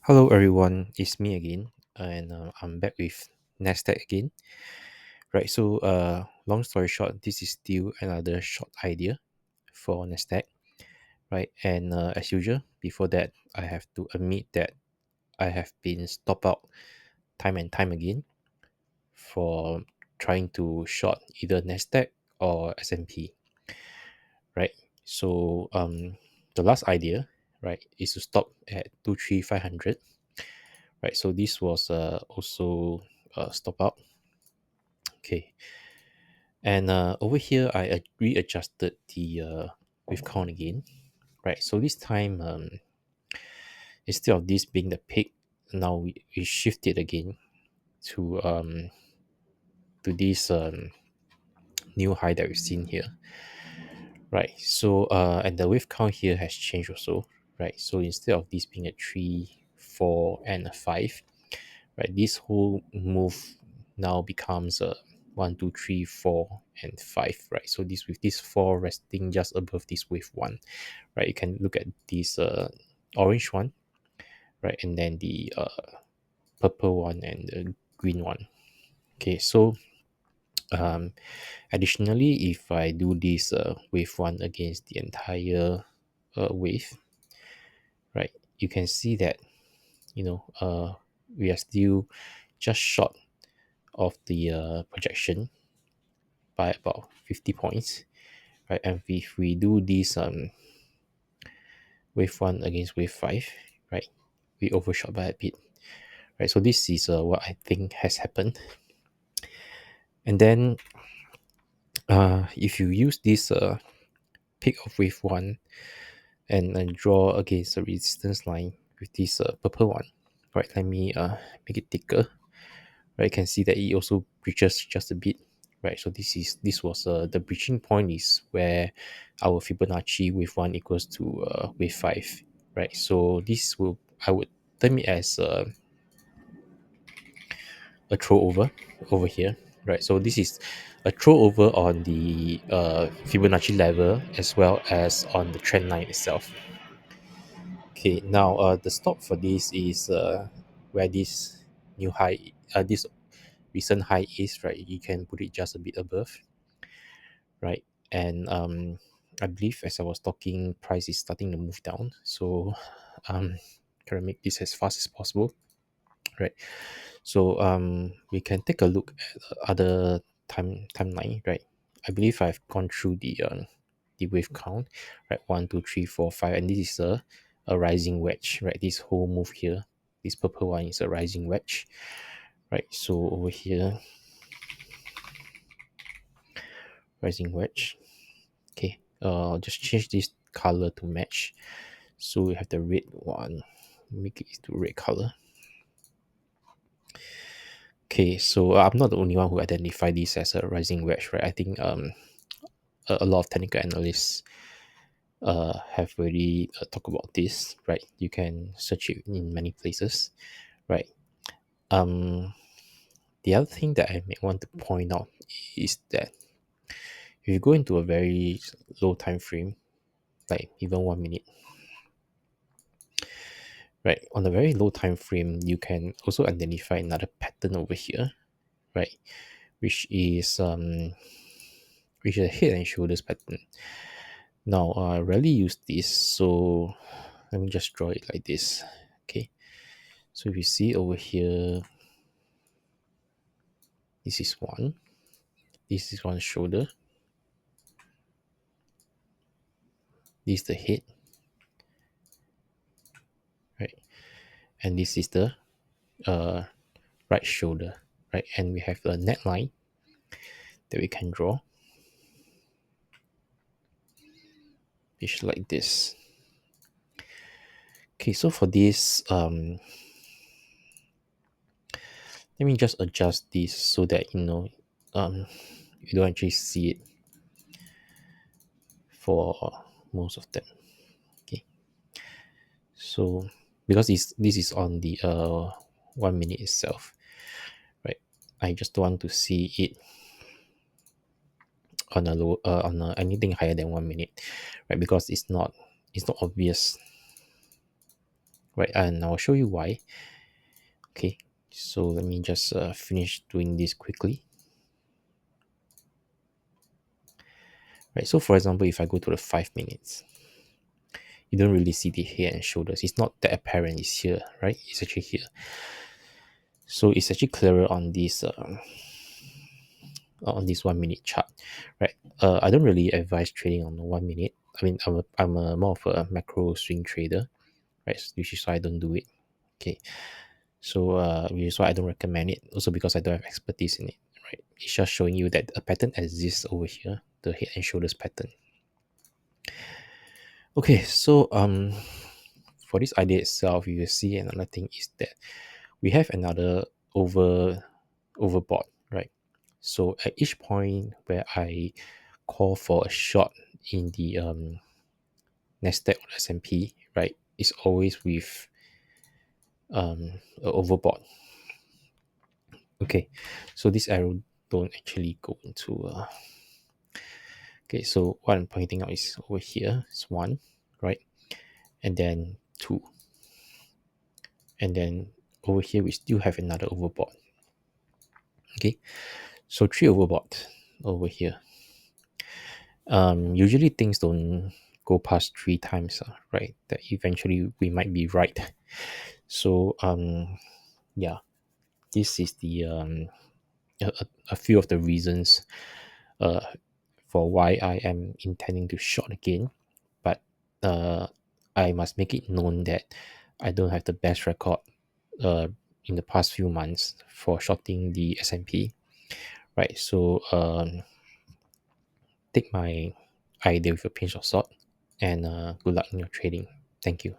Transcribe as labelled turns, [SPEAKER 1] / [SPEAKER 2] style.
[SPEAKER 1] Hello everyone, it's me again, and I'm back with Nasdaq again. Right, so long story short, this is still another short idea for Nasdaq, right? And as usual, before that, I have to admit that I have been stopped out time and time again for trying to short either Nasdaq or S&P, right? So the last idea, right, is to stop at 23500, right? So this was also stop out. Okay, and over here I readjusted the wave count again, right? So this time, instead of this being the peak, now we shift it again to this new high that we've seen here, right? So and the wave count here has changed also, right? So instead of this being a 3, 4, and a 5, right, this whole move now becomes a 1, 2, 3, 4, and 5, right? So this, with this 4 resting just above this wave 1, right? You can look at this orange one, right, and then the purple one and the green one. Okay, so um additionally, if I do this wave 1 against the entire wave, right, you can see that, we are still just short of the projection by about 50 points, right? And if we do this wave 1 against wave 5, right, we overshot by a bit, right? So this is what I think has happened. And then if you use this peak of wave 1 and draw against the resistance line with this purple one, right, let me make it thicker, right? You can see that it also breaches just a bit, right? So this was the breaching point is where our Fibonacci wave 1 equals to wave 5, right? So this will, I would term it as a throw over here, right? So this is a throw over on the Fibonacci level as well as on the trend line itself. Okay, now the stop for this is where this new high, this recent high is, right? You can put it just a bit above, right? And I believe as I was talking, price is starting to move down, so try to make this as fast as possible, right? So we can take a look at other timeline, right? I believe I've gone through the wave count, right? 1, 2, 3, 4, 5, and this is a rising wedge, right? This whole move here, this purple one is a rising wedge, right? So over here, rising wedge. Okay, just change this color to match. So we have the red one, make it to red color. Okay, so I'm not the only one who identified this as a rising wedge, right? I think a lot of technical analysts have already talked about this, right? You can search it in many places, right? Um, the other thing that I may want to point out is that if you go into a very low time frame, like even 1 minute, right, on a very low time frame, you can also identify another pattern over here, right, which is a head and shoulders pattern. Now I rarely use this, so let me just draw it like this. Okay, so if you see over here, this is one, this is one shoulder, this is the head, right, and this is the uh right shoulder, right, and we have a net line that we can draw, which like this. Okay, so for this, let me just adjust this so that you don't actually see it for most of them. Okay, so because this is on the 1 minute itself, right, I just don't want to see it on a low on anything higher than 1 minute, right, because it's not obvious right? And I'll show you why. Okay, so let me just finish doing this quickly. Right, so for example, if I go to the 5 minutes, you don't really see the head and shoulders. It's not that apparent. It's here, right? It's actually here. So it's actually clearer on this 1 minute chart, right? I don't really advise trading on the 1 minute. I mean, I'm more of a macro swing trader, right? Which is why I don't do it. Okay, so which is why I don't recommend it. Also because I don't have expertise in it, right? It's just showing you that a pattern exists over here, the head and shoulders pattern. Okay, so for this idea itself, you will see another thing is that we have another overbought, right? So at each point where I call for a short in the Nasdaq or S&P, right, it's always with a overbought. Okay, so this arrow don't actually go into okay, so what I'm pointing out is over here is 1, right, and then 2, and then over here we still have another overbought. Okay, so 3 overbought over here. Usually things don't go past 3 times, right? That eventually we might be right. So yeah, this is the a few of the reasons uh for why I am intending to short again, but I must make it known that I don't have the best record in the past few months for shorting the S&P, right? So take my idea with a pinch of salt, and good luck in your trading. Thank you.